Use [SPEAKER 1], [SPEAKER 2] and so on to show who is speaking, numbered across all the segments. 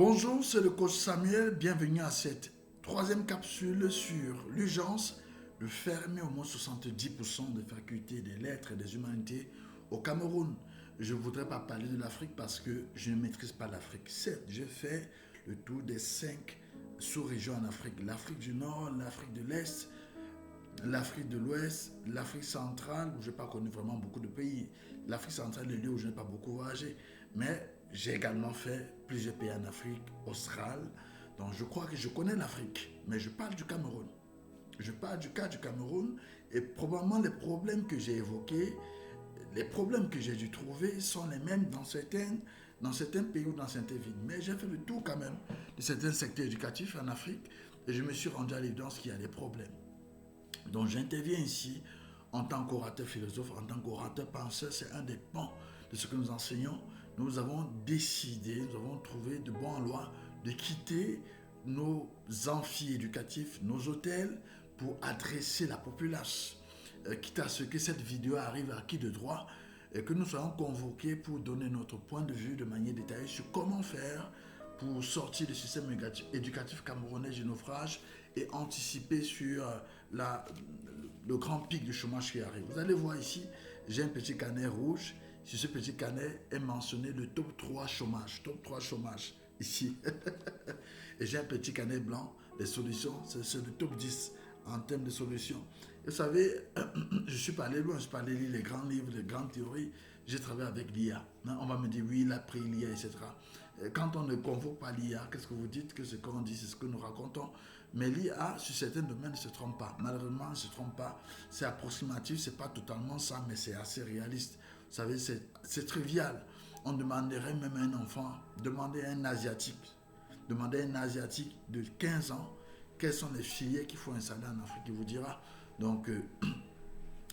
[SPEAKER 1] Bonjour, c'est le coach Samuel. Bienvenue à cette troisième capsule sur l'urgence de fermer au moins 70% des facultés des lettres et des humanités au Cameroun. Je ne voudrais pas parler de l'Afrique parce que je ne maîtrise pas l'Afrique. Certes, j'ai fait le tour des 5 sous-régions en Afrique. L'Afrique du Nord, l'Afrique de l'Est, l'Afrique de l'Ouest, l'Afrique centrale, où je n'ai pas connu vraiment beaucoup de pays. L'Afrique centrale, le lieu où je n'ai pas beaucoup voyagé. Mais j'ai également fait plusieurs pays en Afrique australe. Donc je crois que je connais l'Afrique. Mais je parle du Cameroun. Je parle du cas du Cameroun et probablement les problèmes que j'ai évoqués, les problèmes que j'ai dû trouver sont les mêmes dans certains pays ou dans certaines villes. Mais j'ai fait le tour quand même de certains secteurs éducatifs en Afrique et je me suis rendu à l'évidence qu'il y a des problèmes. Donc j'interviens ici en tant qu'orateur philosophe, en tant qu'orateur penseur, c'est un des pans de ce que nous enseignons. Nous avons décidé, nous avons trouvé de bonne loi de quitter nos amphis éducatifs, nos hôtels, pour adresser la populace. Quitte à ce que cette vidéo arrive à qui de droit et que nous soyons convoqués pour donner notre point de vue de manière détaillée sur comment faire pour sortir du système éducatif camerounais du naufrage et anticiper sur le grand pic du chômage qui arrive. Vous allez voir ici, j'ai un petit carnet rouge. Sur ce petit carnet est mentionné le top 3 chômage. Top 3 chômage, ici. Et j'ai un petit carnet blanc, les solutions, c'est le top 10 en termes de solutions. Vous savez, je suis pas allé loin, je suis pas allé lire les grands livres, les grandes théories. J'ai travaillé avec l'IA. On va me dire, oui, il a pris l'IA, etc. Quand on ne convoque pas l'IA, qu'est-ce que vous dites? Que ce qu'on dit, c'est ce que nous racontons. Mais l'IA, sur certains domaines, ne se trompe pas. Malheureusement, elle ne se trompe pas. C'est approximatif, c'est pas totalement ça, mais c'est assez réaliste. Vous savez, c'est trivial. On demanderait même à un enfant, demander à un Asiatique de 15 ans, quelles sont les filières qu'il faut installer en Afrique, il vous dira. Donc,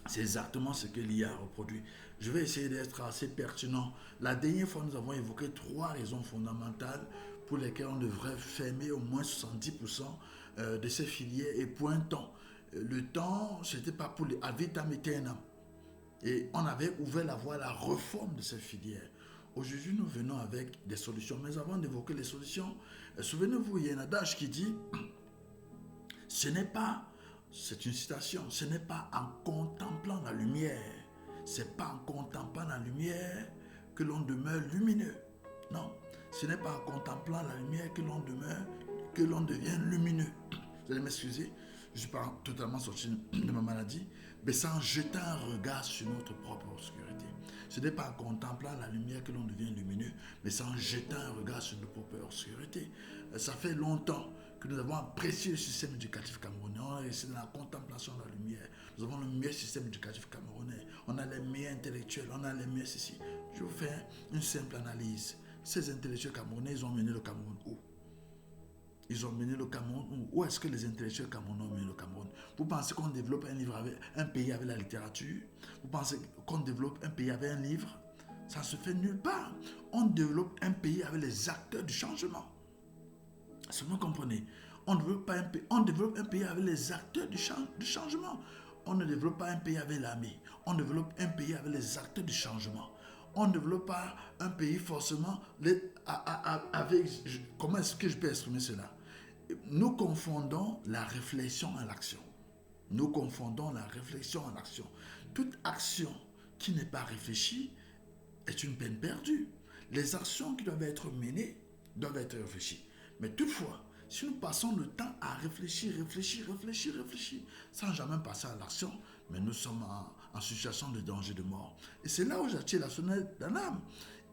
[SPEAKER 1] c'est exactement ce que l'IA reproduit. Je vais essayer d'être assez pertinent. La dernière fois, nous avons évoqué 3 raisons fondamentales pour lesquelles on devrait fermer au moins 70% de ces filières et pointant. Le temps, ce n'était pas pour les à vitam aeternam. Et on avait ouvert la voie à la réforme de ces filières. Aujourd'hui, nous venons avec des solutions. Mais avant d'évoquer les solutions, souvenez-vous, il y a un adage qui dit, ce n'est pas, c'est une citation, ce n'est pas en contemplant la lumière, c'est pas en contemplant la lumière que l'on demeure lumineux. Non, ce n'est pas en contemplant la lumière que l'on devient lumineux. Vous allez m'excuser, je ne suis pas totalement sorti de ma maladie, mais c'est en jetant un regard sur notre propre obscurité. Ce n'est pas en contemplant la lumière que l'on devient lumineux, mais c'est en jetant un regard sur notre propre obscurité. Ça fait longtemps que nous avons apprécié le système éducatif camerounais. On est resté dans la contemplation de la lumière. Nous avons le meilleur système éducatif camerounais. On a les meilleurs intellectuels, on a les meilleurs ceci. Je vous fais une simple analyse. Ces intellectuels camerounais, ils ont mené le Cameroun où? Ils ont mené le Cameroun où? Où est-ce que les intellectuels camerounais ont mené le Cameroun? Vous pensez qu'on développe un pays avec la littérature? Vous pensez qu'on développe un pays avec un livre? Ça ne se fait nulle part. On développe un pays avec les acteurs du changement. Si vous comprenez, on développe un pays avec les acteurs du changement. On ne développe pas un pays avec l'armée. On développe un pays avec les acteurs du changement. On ne développe pas un pays forcément avec... Comment est-ce que je peux exprimer cela? Nous confondons la réflexion à l'action. Nous confondons la réflexion à l'action. Toute action qui n'est pas réfléchie est une peine perdue. Les actions qui doivent être menées doivent être réfléchies. Mais toutefois, si nous passons le temps à réfléchir, sans jamais passer à l'action, mais nous sommes en situation de danger de mort. Et c'est là où j'attire la sonnette d'alarme.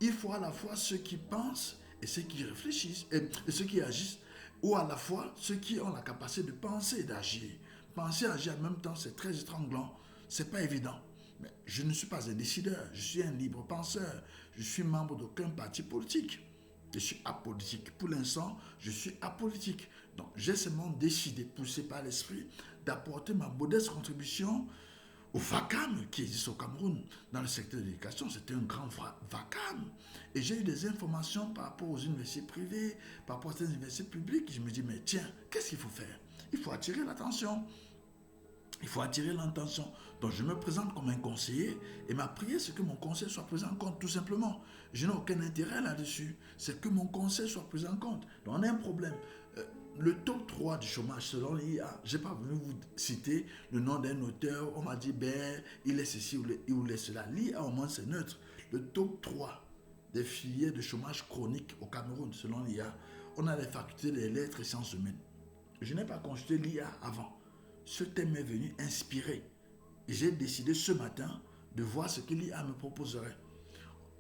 [SPEAKER 1] Il faut à la fois ceux qui pensent et ceux qui réfléchissent, et ceux qui agissent, ou à la fois ceux qui ont la capacité de penser et d'agir. Penser et agir en même temps, c'est très étranglant, c'est pas évident. Mais je ne suis pas un décideur, je suis un libre penseur, je suis membre d'aucun parti politique. Je suis apolitique. Pour l'instant, je suis apolitique. Donc, j'ai seulement décidé, poussé par l'esprit, d'apporter ma modeste contribution au vacarme qui existe au Cameroun. Dans le secteur de l'éducation, c'était un grand vacarme. Et j'ai eu des informations par rapport aux universités privées, par rapport aux universités publiques. Je me dis, mais tiens, qu'est-ce qu'il faut faire? Il faut attirer l'attention. Il faut attirer l'attention. Donc je me présente comme un conseiller et ma prière c'est que mon conseil soit pris en compte tout simplement. Je n'ai aucun intérêt là-dessus. C'est que mon conseil soit pris en compte. Donc on a un problème. Le top 3 du chômage selon l'IA, je n'ai pas voulu vous citer le nom d'un auteur, on m'a dit ben il est ceci ou il est cela. L'IA au moins c'est neutre. Le top 3 des filières de chômage chronique au Cameroun selon l'IA, on a les facultés des lettres et sciences humaines. Je n'ai pas consulté l'IA avant. Ce thème m'est venu inspirer. Et j'ai décidé ce matin de voir ce que l'IA me proposerait.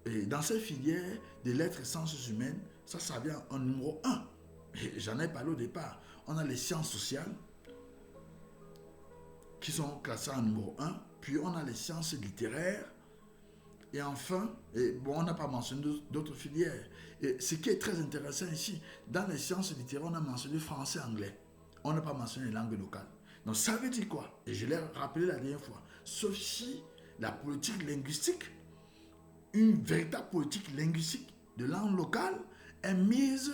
[SPEAKER 1] Et dans ces filières des lettres et sciences humaines, ça vient en numéro 1. Et j'en ai parlé au départ. On a les sciences sociales qui sont classées en numéro 1. Puis on a les sciences littéraires. Et enfin, on n'a pas mentionné d'autres filières. Et ce qui est très intéressant ici, dans les sciences littéraires, on a mentionné français et anglais. On n'a pas mentionné les langues locales. Donc ça veut dire quoi? Et je l'ai rappelé la dernière fois. Sauf si la politique linguistique, une véritable politique linguistique de langue locale est mise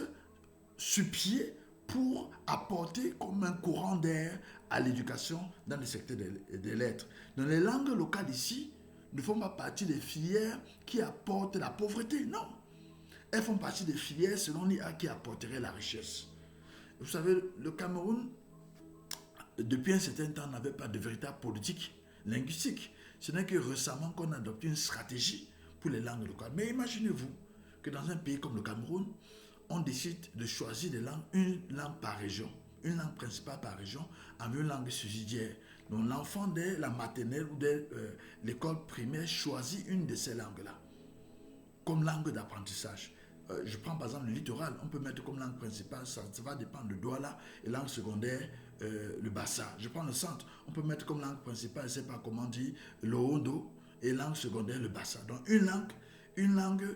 [SPEAKER 1] sur pied pour apporter comme un courant d'air à l'éducation dans le secteur des lettres. Donc les langues locales ici ne font pas partie des filières qui apportent la pauvreté, non. Elles font partie des filières selon l'IA qui apporteraient la richesse. Vous savez, le Cameroun, depuis un certain temps, n'avait pas de véritable politique linguistique. Ce n'est que récemment qu'on a adopté une stratégie pour les langues locales. Mais imaginez-vous que dans un pays comme le Cameroun, on décide de choisir des langues, une langue par région, une langue principale par région, avec une langue subsidiaire. Donc l'enfant dès la maternelle ou dès l'école primaire choisit une de ces langues-là comme langue d'apprentissage. Je prends par exemple le littoral, on peut mettre comme langue principale, ça va dépendre de Douala, et langue secondaire, le Bassa. Je prends le centre, on peut mettre comme langue principale, je ne sais pas comment dire, le Hondo, et langue secondaire, le Bassa. Donc une langue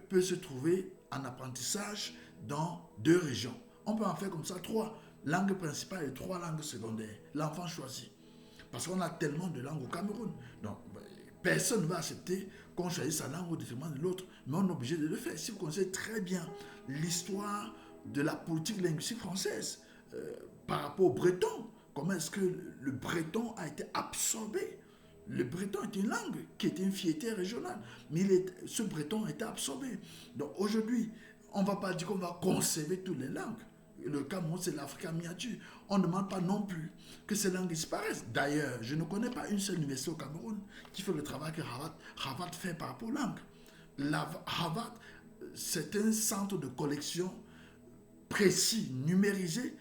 [SPEAKER 1] peut se trouver en apprentissage dans 2 régions. On peut en faire comme ça 3 langues principales et 3 langues secondaires. L'enfant choisit. Parce qu'on a tellement de langues au Cameroun. Donc, personne ne va accepter qu'on choisisse sa langue au détriment de l'autre, mais on est obligé de le faire. Si vous connaissez très bien l'histoire de la politique linguistique française par rapport au breton, comment est-ce que le breton a été absorbé? Le breton est une langue qui était une fierté régionale, mais ce breton a été absorbé. Donc aujourd'hui, on ne va pas dire qu'on va conserver toutes les langues. Le Cameroun, c'est l'Afrique en miniature. On ne demande pas non plus que ces langues disparaissent. D'ailleurs, je ne connais pas une seule université au Cameroun qui fait le travail que Harvard fait par rapport aux langues. Harvard, c'est un centre de collection précis, numérisé,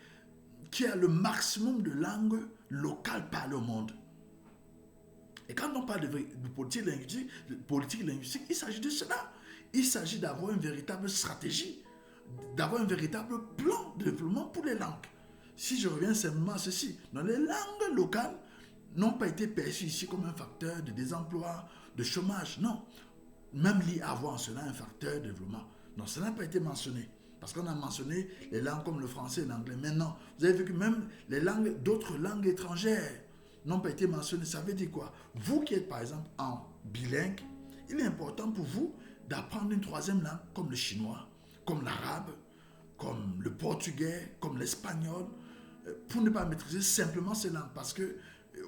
[SPEAKER 1] qui a le maximum de langues locales parlées au monde. Et quand on parle de politique linguistique, il s'agit de cela. Il s'agit d'avoir une véritable stratégie, d'avoir un véritable plan de développement pour les langues. Si je reviens simplement à ceci, dans les langues locales n'ont pas été perçues ici comme un facteur de désemploi, de chômage. Non. Même l'IA voit en cela un facteur de développement. Non, cela n'a pas été mentionné. Parce qu'on a mentionné les langues comme le français et l'anglais. Maintenant, vous avez vu que même les langues, d'autres langues étrangères n'ont pas été mentionnées. Ça veut dire quoi? Vous qui êtes par exemple en bilingue, il est important pour vous d'apprendre une 3e langue comme le chinois, comme l'arabe, comme le portugais, comme l'espagnol, pour ne pas maîtriser simplement ces langues. Parce que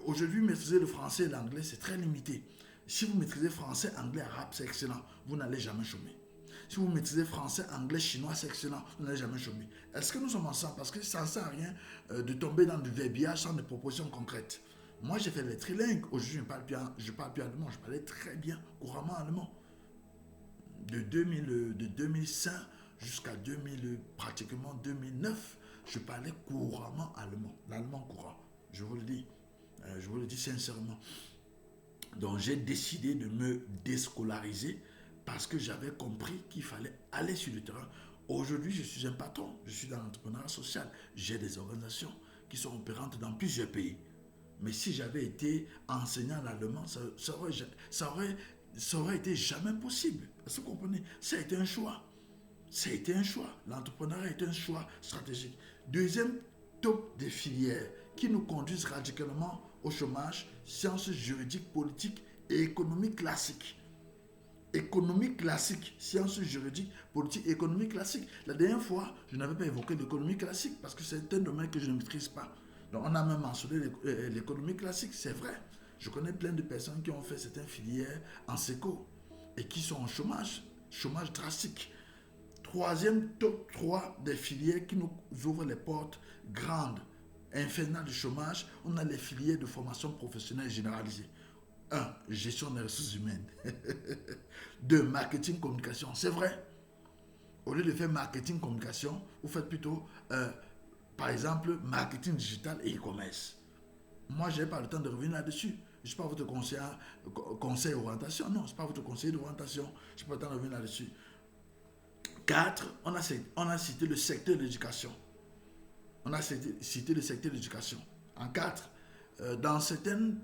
[SPEAKER 1] aujourd'hui, maîtriser le français et l'anglais, c'est très limité. Si vous maîtrisez français, anglais, arabe, c'est excellent. Vous n'allez jamais chômer. Si vous maîtrisez français, anglais, chinois, c'est excellent. Vous n'allez jamais chômer. Est-ce que nous sommes ensemble? Parce que ça ne sert à rien de tomber dans du verbiage sans des propositions concrètes. Moi, j'ai fait les trilingues. Aujourd'hui, je parle plus allemand. Je parlais très bien, couramment allemand. De 2005 jusqu'à pratiquement 2009, je parlais couramment allemand. L'allemand courant. Je vous le dis sincèrement. Donc, j'ai décidé de me déscolariser parce que j'avais compris qu'il fallait aller sur le terrain. Aujourd'hui, je suis un patron, je suis dans l'entrepreneuriat social. J'ai des organisations qui sont opérantes dans plusieurs pays. Mais si j'avais été enseignant l'allemand, ça aurait été jamais possible. Est-ce que vous comprenez? Ça a été un choix. Ça a été un choix. L'entrepreneuriat est un choix stratégique. Deuxième top des filières qui nous conduisent radicalement au chômage, sciences juridiques, politiques et économie classique. Économie classique, sciences juridiques, politique, économie classique. La dernière fois, je n'avais pas évoqué l'économie classique parce que c'est un domaine que je ne maîtrise pas. Donc on a même mentionné l'économie classique, c'est vrai. Je connais plein de personnes qui ont fait certaines filières en séco et qui sont en chômage, chômage drastique. Troisième top 3 des filières qui nous ouvrent les portes grandes, infernales du chômage, on a les filières de formation professionnelle généralisée. 1. Gestion des ressources humaines. 2. Marketing, communication. C'est vrai. Au lieu de faire marketing, communication, vous faites plutôt, par exemple, marketing digital et e-commerce. Moi, je n'ai pas le temps de revenir là-dessus. Je ne suis pas votre conseil d'orientation. Non, je ne suis pas votre conseiller d'orientation. Je n'ai pas le temps de revenir là-dessus. 4. On a cité le secteur de l'éducation. On a cité le secteur de l'éducation. En 4. Dans certaines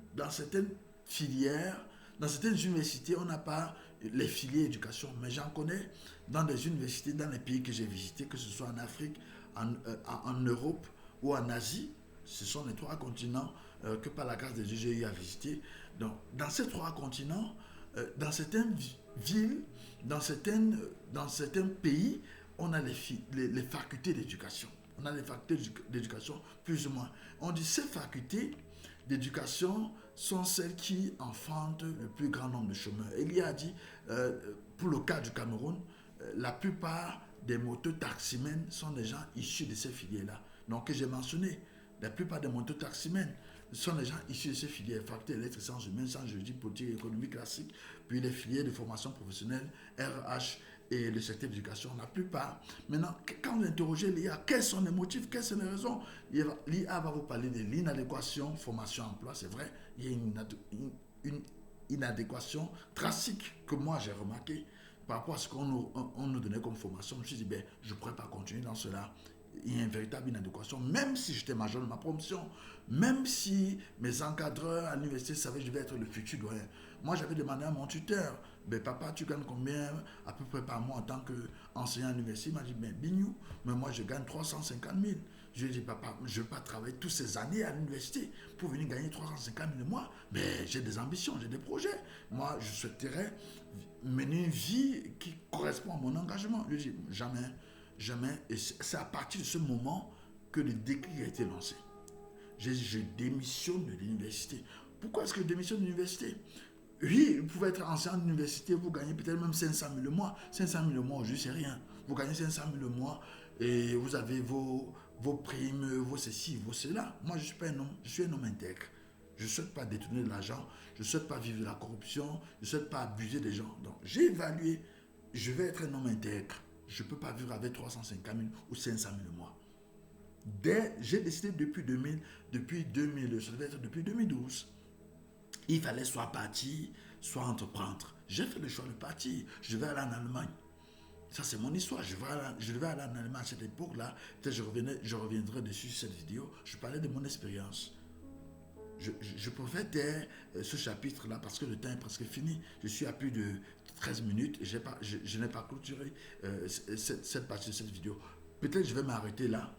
[SPEAKER 1] filières, dans certaines universités, on n'a pas les filières éducation, mais j'en connais dans des universités, dans les pays que j'ai visités, que ce soit en Afrique, en Europe ou en Asie. Ce sont les 3 continents que par la grâce de Dieu j'ai eu à visiter. Donc, dans ces 3 continents, dans certaines villes, dans certains pays, on a les facultés d'éducation. On a les facultés d'éducation, plus ou moins. On dit ces facultés d'éducation sont celles qui enfantent le plus grand nombre de chômeurs. Elia a dit, pour le cas du Cameroun, la plupart des motos-taximens sont des gens issus de ces filières-là. Donc, que j'ai mentionné, la plupart des motos-taximens sont des gens issus de ces filières, faculté électrique, sciences humaines, sciences juridiques, politique, économie classique, puis les filières de formation professionnelle, RH et le secteur de l'éducation, la plupart. Maintenant, quand vous interrogez l'IA, quels sont les motifs, quelles sont les raisons, l'IA va vous parler de l'inadéquation formation-emploi, c'est vrai, il y a une inadéquation drastique que moi j'ai remarqué par rapport à ce qu'on nous donnait comme formation. Je me suis dit, ben, je ne pourrais pas continuer dans cela. Il y a une véritable inadéquation, même si j'étais major de ma promotion, même si mes encadreurs à l'université savaient que je vais être le futur doyen. Moi, j'avais demandé à mon tuteur, ben, papa, tu gagnes combien à peu près par mois en tant qu'enseignant à l'université? Il m'a dit, ben, Bignou, mais moi, je gagne 350 000. Je lui ai dit, papa, je ne vais pas travailler toutes ces années à l'université pour venir gagner 350 000 le mois. Mais j'ai des ambitions, j'ai des projets. Moi, je souhaiterais mener une vie qui correspond à mon engagement. Je lui ai dit, jamais. Jamais. Et c'est à partir de ce moment que le déclic a été lancé. J'ai dit, je démissionne de l'université. Pourquoi est-ce que je démissionne de l'université? Oui, vous pouvez être enseignant d'université, vous gagnez peut-être même 500 000 le mois. 500 000 le mois, aujourd'hui, c'est rien. Vous gagnez 500 000 le mois et vous avez vos primes, vos ceci, vos cela. Moi, je suis pas un homme, je suis un homme intègre. Je ne souhaite pas détourner de l'argent, je ne souhaite pas vivre de la corruption, je ne souhaite pas abuser des gens. Donc, j'ai évalué, je vais être un homme intègre. Je ne peux pas vivre avec 350 000 ou 500 000 le mois. J'ai décidé depuis 2012, il fallait soit partir, soit entreprendre. J'ai fait le choix de partir. Je vais aller en Allemagne. Ça, c'est mon histoire. Je vais aller en Allemagne à cette époque-là. Peut-être je reviendrai dessus sur cette vidéo. Je parlais de mon expérience. Je préfère taire ce chapitre-là parce que le temps est presque fini. Je suis à plus de 13 minutes et je n'ai pas clôturé cette partie de cette vidéo. Peut-être je vais m'arrêter là.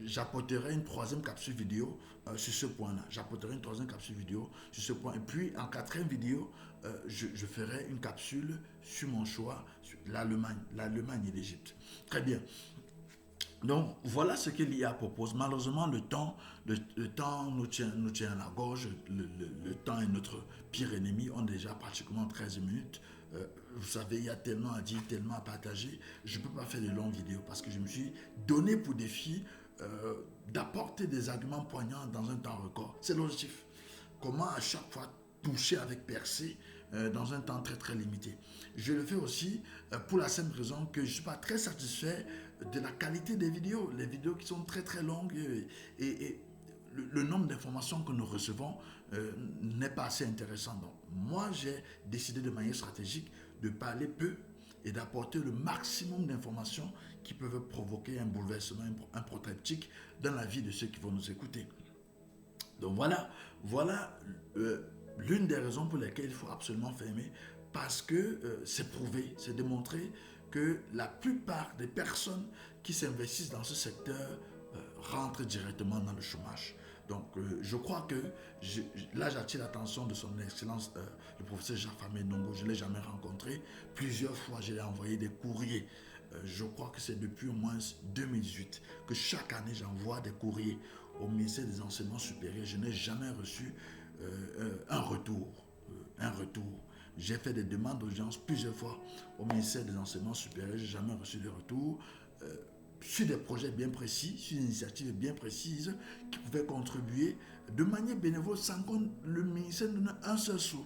[SPEAKER 1] J'apporterai une 3e capsule vidéo sur ce point-là. J'apporterai une 3e capsule vidéo sur ce point. Et puis en 4e vidéo, je ferai une capsule sur mon choix, sur l'Allemagne et l'Égypte. Très bien. Donc voilà ce que l'IA propose. Malheureusement, le temps nous tient à la gorge. Le temps est notre pire ennemi. On a déjà pratiquement 13 minutes. Vous savez, il y a tellement à dire, tellement à partager. Je ne peux pas faire de longues vidéos parce que je me suis donné pour défi d'apporter des arguments poignants dans un temps record. C'est l'objectif. Comment à chaque fois toucher avec percée dans un temps très très limité. Je le fais aussi pour la simple raison que je ne suis pas très satisfait de la qualité des vidéos. Les vidéos qui sont très très longues et le nombre d'informations que nous recevons n'est pas assez intéressant. Donc, moi, j'ai décidé de manière stratégique de parler peu et d'apporter le maximum d'informations qui peuvent provoquer un bouleversement, un prototype dans la vie de ceux qui vont nous écouter. Donc voilà l'une des raisons pour lesquelles il faut absolument fermer, parce que c'est prouvé, c'est démontré que la plupart des personnes qui s'investissent dans ce secteur rentrent directement dans le chômage. Donc je crois que là j'attire l'attention de son excellence le professeur Jacques-Famé Ndongo. Je ne l'ai jamais rencontré. Plusieurs fois je lui ai envoyé des courriers. Je crois que c'est depuis au moins 2018 que chaque année j'envoie des courriers au ministère des Enseignements supérieurs, je n'ai jamais reçu un retour. J'ai fait des demandes d'audience plusieurs fois au ministère des Enseignements supérieurs, je n'ai jamais reçu de retour. Sur des projets bien précis, sur des initiatives bien précises qui pouvaient contribuer de manière bénévole sans que le ministère ne donne un seul sou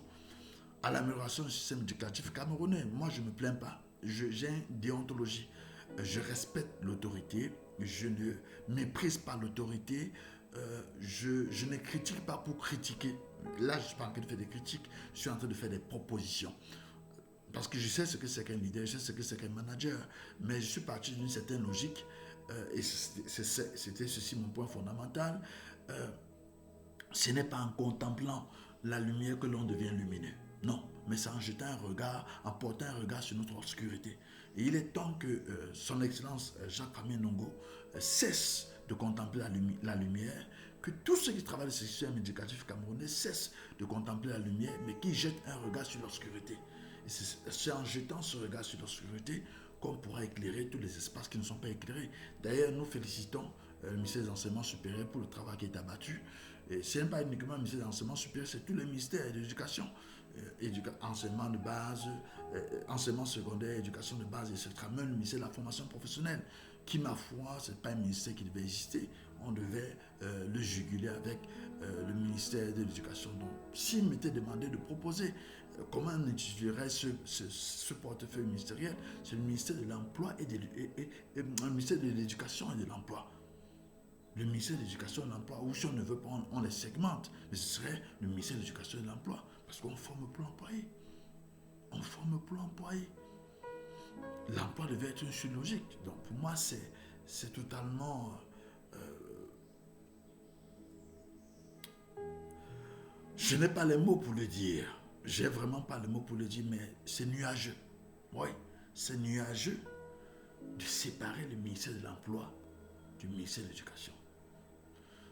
[SPEAKER 1] à l'amélioration du système éducatif camerounais. Moi, je ne me plains pas. J'ai une déontologie. Je respecte l'autorité. Je ne méprise pas l'autorité. Je ne critique pas pour critiquer. Là, je ne suis pas en train de faire des critiques. Je suis en train de faire des propositions. Parce que je sais ce que c'est qu'un leader, je sais ce que c'est qu'un manager. Mais je suis parti d'une certaine logique. Et c'était ceci mon point fondamental. Ce n'est pas en contemplant la lumière que l'on devient lumineux. Non, mais c'est en jetant un regard, en portant un regard sur notre obscurité. Et il est temps que son Excellence Jacques-Famien Nongo cesse de contempler la lumière, que tous ceux qui travaillent dans le système éducatif camerounais cessent de contempler la lumière, mais qui jettent un regard sur l'obscurité. Et c'est en jetant ce regard sur l'obscurité qu'on pourra éclairer tous les espaces qui ne sont pas éclairés. D'ailleurs, nous félicitons le ministère des Enseignements supérieurs pour le travail qui est abattu. Et ce n'est pas uniquement le ministère des Enseignements supérieurs, c'est tous les ministères de l'éducation. Enseignement de base, enseignement secondaire, éducation de base, etc. Même le ministère de la formation professionnelle, qui, ma foi, ce n'est pas un ministère qui devait exister. On devait le juguler avec le ministère de l'éducation. Donc, s'il m'était demandé de proposer comment on utiliserait ce portefeuille ministériel, c'est le ministère de l'Emploi et le ministère de l'Éducation et de l'Emploi. Le ministère de l'Éducation et de l'Emploi, ou si on ne veut pas, on les segmente, mais ce serait le ministère de l'Éducation et de l'Emploi, parce qu'on forme pour l'employé. On forme pour l'employé. L'emploi devait être une suite logique. Donc pour moi, c'est totalement... je n'ai pas les mots pour le dire. J'ai vraiment pas les mots pour le dire, mais c'est nuageux. Oui, c'est nuageux de séparer le ministère de l'Emploi du ministère de l'Éducation.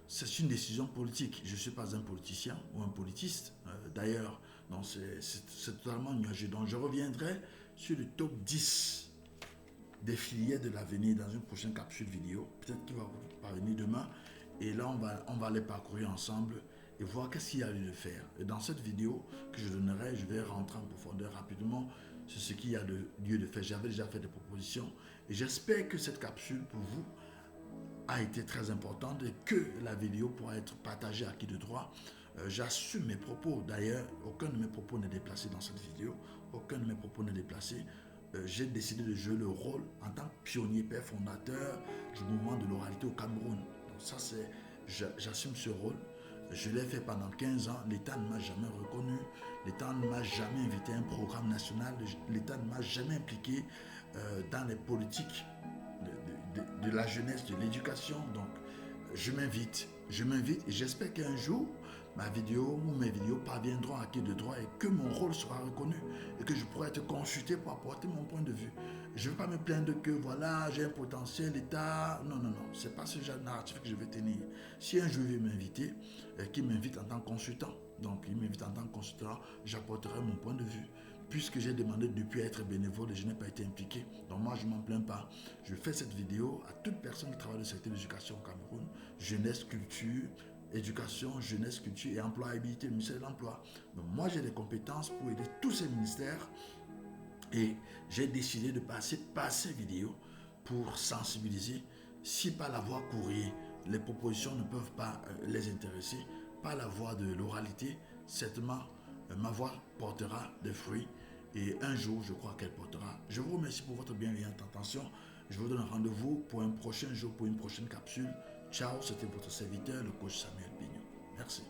[SPEAKER 1] C'est une décision politique. Je ne suis pas un politicien ou un politiste. D'ailleurs, c'est totalement nuageux. Donc, je reviendrai sur le top 10 des filières de l'avenir dans une prochaine capsule vidéo. Peut-être qu'il va parvenir demain. Et là, on va les parcourir ensemble et voir qu'est-ce qu'il y a lieu de faire. Et dans cette vidéo que je donnerai, je vais rentrer en profondeur rapidement sur ce qu'il y a lieu de faire. J'avais déjà fait des propositions et j'espère que cette capsule pour vous a été très importante et que la vidéo pourra être partagée à qui de droit. J'assume mes propos. D'ailleurs, aucun de mes propos n'est déplacé dans cette vidéo. Aucun de mes propos n'est déplacé. J'ai décidé de jouer le rôle en tant que pionnier, père fondateur du mouvement de l'oralité au Cameroun. Donc ça, j'assume ce rôle. Je l'ai fait pendant 15 ans. L'État ne m'a jamais reconnu. L'État ne m'a jamais invité à un programme national. L'État ne m'a jamais impliqué dans les politiques de la jeunesse, de l'éducation. Donc, je m'invite et j'espère qu'un jour, ma vidéo ou mes vidéos parviendront à qui de droit et que mon rôle sera reconnu et que je pourrai être consulté pour apporter mon point de vue. Je ne veux pas me plaindre que voilà, j'ai un potentiel, l'État. Non, ce n'est pas ce genre de narratif que je vais tenir. Si un jour il veut m'inviter, qu'il m'invite en tant que consultant, donc il m'invite en tant que consultant, j'apporterai mon point de vue. Puisque j'ai demandé depuis à être bénévole et je n'ai pas été impliqué. Donc moi, je ne m'en plains pas. Je fais cette vidéo à toute personne qui travaille dans le secteur de l'éducation au Cameroun. Jeunesse, culture, éducation, jeunesse, culture et employabilité, le ministère de l'Emploi. Donc moi, j'ai des compétences pour aider tous ces ministères et j'ai décidé de passer par ces vidéos pour sensibiliser. Si par la voie courrier, les propositions ne peuvent pas les intéresser, par la voie de l'oralité, certainement, ma voix portera des fruits et un jour, je crois qu'elle portera. Je vous remercie pour votre bienveillante attention. Je vous donne rendez-vous pour un prochain jour, pour une prochaine capsule. Ciao, c'était votre serviteur, le coach Samuel Pignon. Merci.